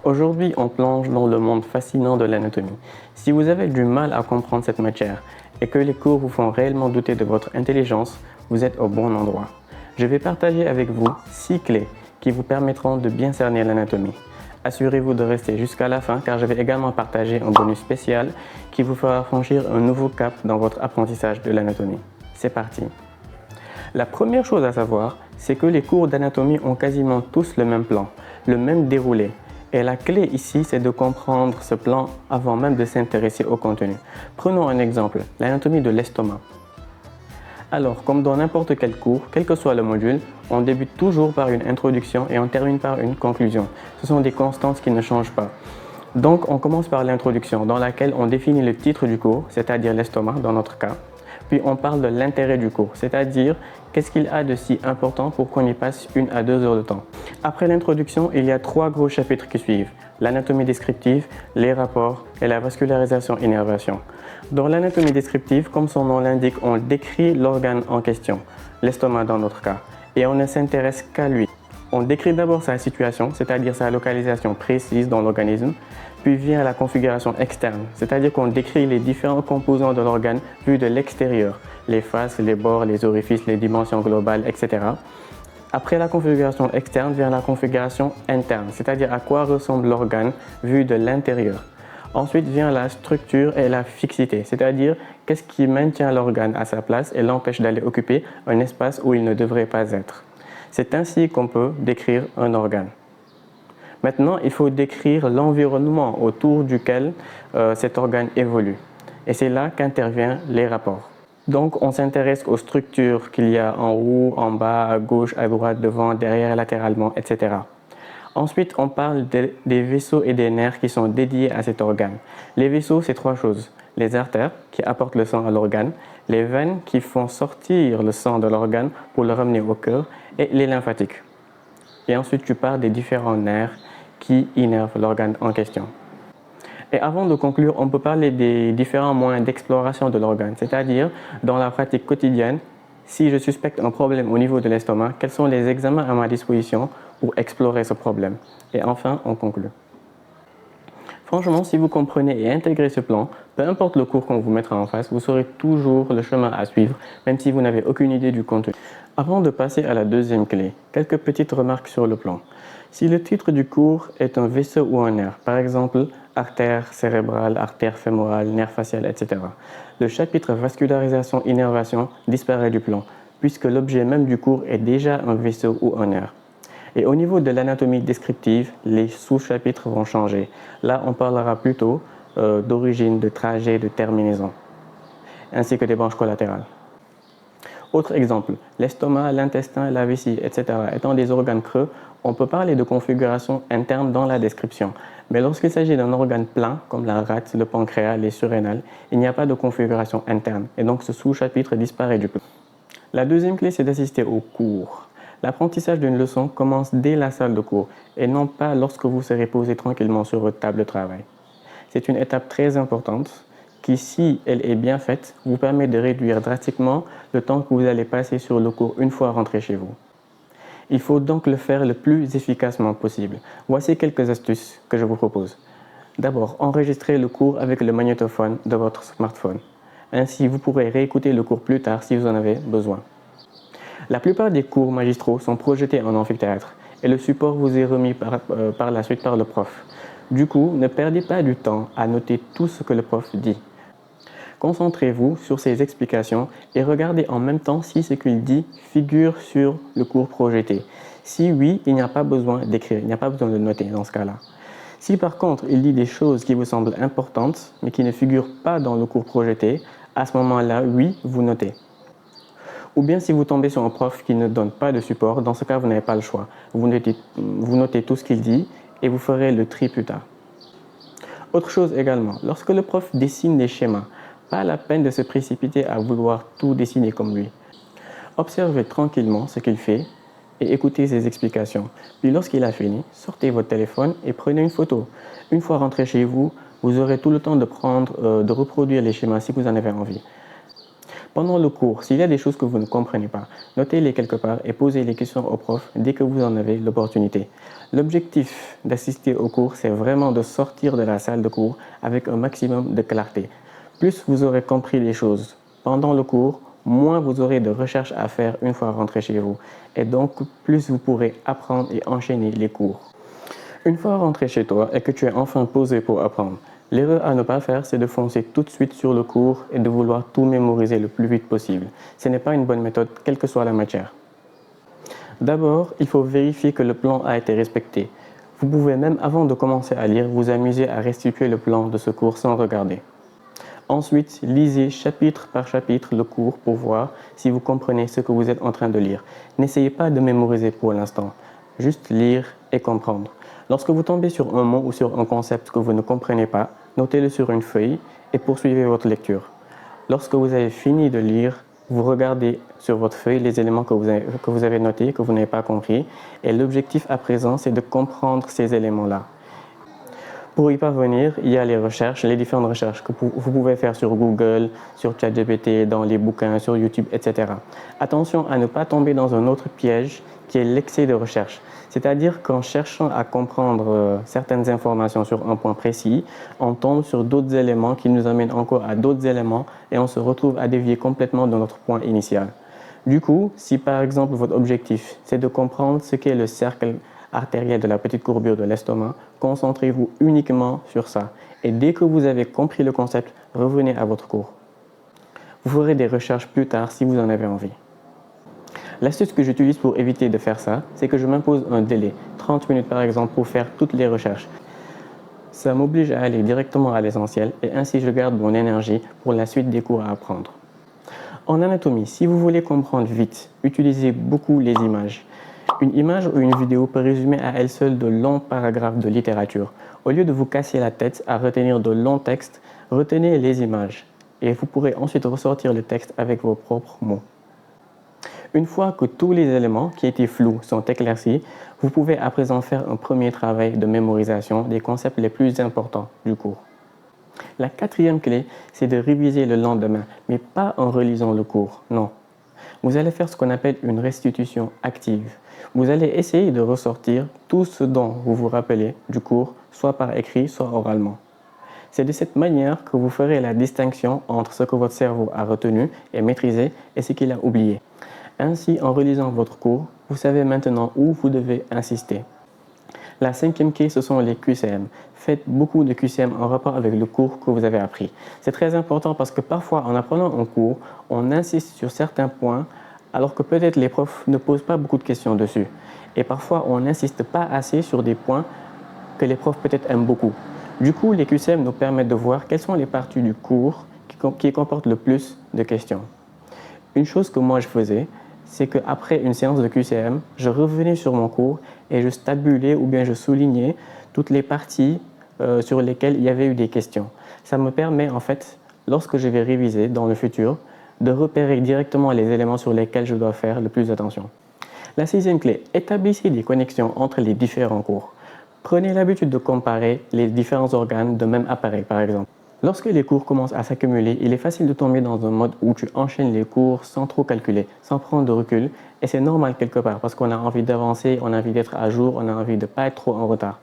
Aujourd'hui, on plonge dans le monde fascinant de l'anatomie. Si vous avez du mal à comprendre cette matière et que les cours vous font réellement douter de votre intelligence, vous êtes au bon endroit. Je vais partager avec vous 6 clés qui vous permettront de bien cerner l'anatomie. Assurez-vous de rester jusqu'à la fin car je vais également partager un bonus spécial qui vous fera franchir un nouveau cap dans votre apprentissage de l'anatomie. C'est parti! La première chose à savoir, c'est que les cours d'anatomie ont quasiment tous le même plan, le même déroulé. Et la clé ici, c'est de comprendre ce plan avant même de s'intéresser au contenu. Prenons un exemple, l'anatomie de l'estomac. Alors, comme dans n'importe quel cours, quel que soit le module, on débute toujours par une introduction et on termine par une conclusion. Ce sont des constantes qui ne changent pas. Donc, on commence par l'introduction, dans laquelle on définit le titre du cours, c'est-à-dire l'estomac dans notre cas. Puis on parle de l'intérêt du cours, c'est-à-dire qu'est-ce qu'il a de si important pour qu'on y passe 1 à 2 heures de temps. Après l'introduction, il y a 3 gros chapitres qui suivent, l'anatomie descriptive, les rapports et la vascularisation-innervation. Dans l'anatomie descriptive, comme son nom l'indique, on décrit l'organe en question, l'estomac dans notre cas, et on ne s'intéresse qu'à lui. On décrit d'abord sa situation, c'est-à-dire sa localisation précise dans l'organisme, puis vient la configuration externe, c'est-à-dire qu'on décrit les différents composants de l'organe vus de l'extérieur, les faces, les bords, les orifices, les dimensions globales, etc. Après la configuration externe vient la configuration interne, c'est-à-dire à quoi ressemble l'organe vu de l'intérieur. Ensuite vient la structure et la fixité, c'est-à-dire qu'est-ce qui maintient l'organe à sa place et l'empêche d'aller occuper un espace où il ne devrait pas être. C'est ainsi qu'on peut décrire un organe. Maintenant, il faut décrire l'environnement autour duquel cet organe évolue. Et c'est là qu'interviennent les rapports. Donc, on s'intéresse aux structures qu'il y a en haut, en bas, à gauche, à droite, devant, derrière, latéralement, etc. Ensuite, on parle des vaisseaux et des nerfs qui sont dédiés à cet organe. Les vaisseaux, c'est 3 choses. Les artères qui apportent le sang à l'organe, les veines qui font sortir le sang de l'organe pour le ramener au cœur et les lymphatiques. Et ensuite, tu parles des différents nerfs qui innervent l'organe en question. Et avant de conclure, on peut parler des différents moyens d'exploration de l'organe, c'est-à-dire dans la pratique quotidienne, si je suspecte un problème au niveau de l'estomac, quels sont les examens à ma disposition pour explorer ce problème. Et enfin, on conclut. Franchement, si vous comprenez et intégrez ce plan, peu importe le cours qu'on vous mettra en face, vous saurez toujours le chemin à suivre, même si vous n'avez aucune idée du contenu. Avant de passer à la deuxième clé, quelques petites remarques sur le plan. Si le titre du cours est un vaisseau ou un nerf, par exemple artère cérébrale, artère fémorale, nerf facial, etc., le chapitre vascularisation-innervation disparaît du plan, puisque l'objet même du cours est déjà un vaisseau ou un nerf. Et au niveau de l'anatomie descriptive, les sous-chapitres vont changer. Là, on parlera plutôt d'origine, de trajet, de terminaison, ainsi que des branches collatérales. Autre exemple, l'estomac, l'intestin, la vessie, etc. étant des organes creux, on peut parler de configuration interne dans la description. Mais lorsqu'il s'agit d'un organe plein, comme la rate, le pancréas, les surrénales, il n'y a pas de configuration interne. Et donc ce sous-chapitre disparaît du plan. La deuxième clé, c'est d'assister au cours. L'apprentissage d'une leçon commence dès la salle de cours et non pas lorsque vous serez posé tranquillement sur votre table de travail. C'est une étape très importante qui, si elle est bien faite, vous permet de réduire drastiquement le temps que vous allez passer sur le cours une fois rentré chez vous. Il faut donc le faire le plus efficacement possible. Voici quelques astuces que je vous propose. D'abord, enregistrez le cours avec le magnétophone de votre smartphone. Ainsi, vous pourrez réécouter le cours plus tard si vous en avez besoin. La plupart des cours magistraux sont projetés en amphithéâtre et le support vous est remis par la suite par le prof. Du coup, ne perdez pas du temps à noter tout ce que le prof dit. Concentrez-vous sur ses explications et regardez en même temps si ce qu'il dit figure sur le cours projeté. Si oui, il n'y a pas besoin d'écrire, il n'y a pas besoin de noter dans ce cas-là. Si par contre il dit des choses qui vous semblent importantes mais qui ne figurent pas dans le cours projeté, à ce moment-là, oui, vous notez. Ou bien si vous tombez sur un prof qui ne donne pas de support, dans ce cas, vous n'avez pas le choix. Vous notez tout ce qu'il dit et vous ferez le tri plus tard. Autre chose également, lorsque le prof dessine des schémas, pas la peine de se précipiter à vouloir tout dessiner comme lui. Observez tranquillement ce qu'il fait et écoutez ses explications. Puis lorsqu'il a fini, sortez votre téléphone et prenez une photo. Une fois rentré chez vous, vous aurez tout le temps de reproduire les schémas si vous en avez envie. Pendant le cours, s'il y a des choses que vous ne comprenez pas, notez-les quelque part et posez les questions au prof dès que vous en avez l'opportunité. L'objectif d'assister au cours, c'est vraiment de sortir de la salle de cours avec un maximum de clarté. Plus vous aurez compris les choses pendant le cours, moins vous aurez de recherches à faire une fois rentré chez vous. Et donc, plus vous pourrez apprendre et enchaîner les cours. Une fois rentré chez toi et que tu es enfin posé pour apprendre, l'erreur à ne pas faire, c'est de foncer tout de suite sur le cours et de vouloir tout mémoriser le plus vite possible. Ce n'est pas une bonne méthode, quelle que soit la matière. D'abord, il faut vérifier que le plan a été respecté. Vous pouvez même, avant de commencer à lire, vous amuser à restituer le plan de ce cours sans regarder. Ensuite, lisez chapitre par chapitre le cours pour voir si vous comprenez ce que vous êtes en train de lire. N'essayez pas de mémoriser pour l'instant, juste lire et comprendre. Lorsque vous tombez sur un mot ou sur un concept que vous ne comprenez pas, notez-le sur une feuille et poursuivez votre lecture. Lorsque vous avez fini de lire, vous regardez sur votre feuille les éléments que vous avez notés, que vous n'avez pas compris. Et l'objectif à présent, c'est de comprendre ces éléments-là. Pour y parvenir, il y a les recherches, les différentes recherches que vous pouvez faire sur Google, sur ChatGPT, dans les bouquins, sur YouTube, etc. Attention à ne pas tomber dans un autre piège qui est l'excès de recherche. C'est-à-dire qu'en cherchant à comprendre certaines informations sur un point précis, on tombe sur d'autres éléments qui nous amènent encore à d'autres éléments et on se retrouve à dévier complètement de notre point initial. Du coup, si par exemple votre objectif, c'est de comprendre ce qu'est le cercle artériel de la petite courbure de l'estomac, concentrez-vous uniquement sur ça. Et dès que vous avez compris le concept, revenez à votre cours. Vous ferez des recherches plus tard si vous en avez envie. L'astuce que j'utilise pour éviter de faire ça, c'est que je m'impose un délai, 30 minutes par exemple, pour faire toutes les recherches. Ça m'oblige à aller directement à l'essentiel et ainsi je garde mon énergie pour la suite des cours à apprendre. En anatomie, si vous voulez comprendre vite, utilisez beaucoup les images. Une image ou une vidéo peut résumer à elle seule de longs paragraphes de littérature. Au lieu de vous casser la tête à retenir de longs textes, retenez les images et vous pourrez ensuite ressortir le texte avec vos propres mots. Une fois que tous les éléments qui étaient flous sont éclaircis, vous pouvez à présent faire un premier travail de mémorisation des concepts les plus importants du cours. La quatrième clé, c'est de réviser le lendemain, mais pas en relisant le cours, non. Vous allez faire ce qu'on appelle une restitution active. Vous allez essayer de ressortir tout ce dont vous vous rappelez du cours, soit par écrit, soit oralement. C'est de cette manière que vous ferez la distinction entre ce que votre cerveau a retenu et maîtrisé et ce qu'il a oublié. Ainsi, en relisant votre cours, vous savez maintenant où vous devez insister. La cinquième clé, ce sont les QCM. Faites beaucoup de QCM en rapport avec le cours que vous avez appris. C'est très important parce que parfois, en apprenant un cours, on insiste sur certains points alors que peut-être les profs ne posent pas beaucoup de questions dessus. Et parfois, on n'insiste pas assez sur des points que les profs peut-être aiment beaucoup. Du coup, les QCM nous permettent de voir quelles sont les parties du cours qui comportent le plus de questions. Une chose que moi je faisais, c'est qu'après une séance de QCM, je revenais sur mon cours et je stabulais ou bien je soulignais toutes les parties sur lesquelles il y avait eu des questions. Ça me permet en fait, lorsque je vais réviser dans le futur, de repérer directement les éléments sur lesquels je dois faire le plus attention. La sixième clé, établissez des connexions entre les différents cours. Prenez l'habitude de comparer les différents organes de même appareil par exemple. Lorsque les cours commencent à s'accumuler, il est facile de tomber dans un mode où tu enchaînes les cours sans trop calculer, sans prendre de recul. Et c'est normal quelque part parce qu'on a envie d'avancer, on a envie d'être à jour, on a envie de ne pas être trop en retard.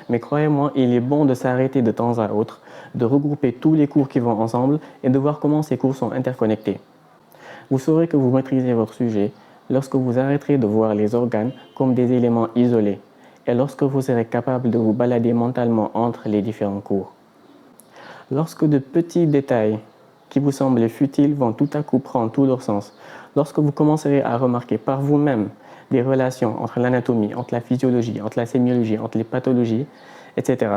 Mais croyez-moi, il est bon de s'arrêter de temps à autre, de regrouper tous les cours qui vont ensemble et de voir comment ces cours sont interconnectés. Vous saurez que vous maîtrisez votre sujet lorsque vous arrêterez de voir les organes comme des éléments isolés et lorsque vous serez capable de vous balader mentalement entre les différents cours. Lorsque de petits détails qui vous semblent futiles vont tout à coup prendre tout leur sens, lorsque vous commencerez à remarquer par vous-même des relations entre l'anatomie, entre la physiologie, entre la sémiologie, entre les pathologies, etc.,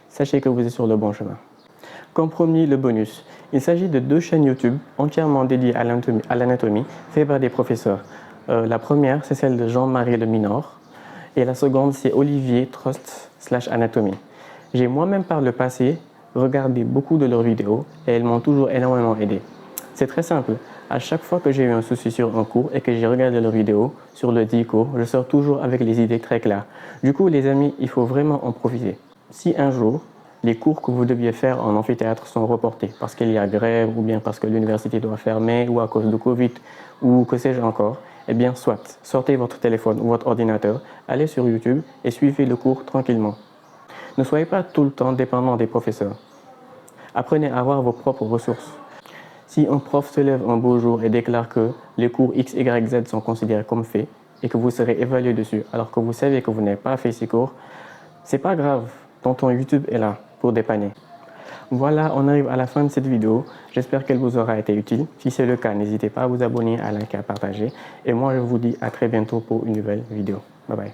sachez que vous êtes sur le bon chemin. Comme promis, le bonus. Il s'agit de 2 chaînes YouTube entièrement dédiées à l'anatomie, faites par des professeurs. La première, c'est celle de Jean-Marie Le Minor, et la seconde, c'est Olivier Trost /Anatomie. J'ai moi-même par le passé regardé beaucoup de leurs vidéos et elles m'ont toujours énormément aidé. C'est très simple. À chaque fois que j'ai eu un souci sur un cours et que j'ai regardé leurs vidéos sur le dit cours, je sors toujours avec les idées très claires. Du coup, les amis, il faut vraiment en profiter. Si un jour, Les cours que vous deviez faire en amphithéâtre sont reportés parce qu'il y a grève ou bien parce que l'université doit fermer ou à cause de Covid ou que sais-je encore. Eh bien, soit sortez votre téléphone ou votre ordinateur, allez sur YouTube et suivez le cours tranquillement. Ne soyez pas tout le temps dépendant des professeurs. Apprenez à avoir vos propres ressources. Si un prof se lève un beau jour et déclare que les cours X, Y, Z sont considérés comme faits et que vous serez évalué dessus alors que vous savez que vous n'avez pas fait ces cours, c'est pas grave, tonton YouTube est là pour dépanner. Voilà, on arrive à la fin de cette vidéo. J'espère qu'elle vous aura été utile. Si c'est le cas, n'hésitez pas à vous abonner, à liker, à partager. Et moi, je vous dis à très bientôt pour une nouvelle vidéo. Bye bye.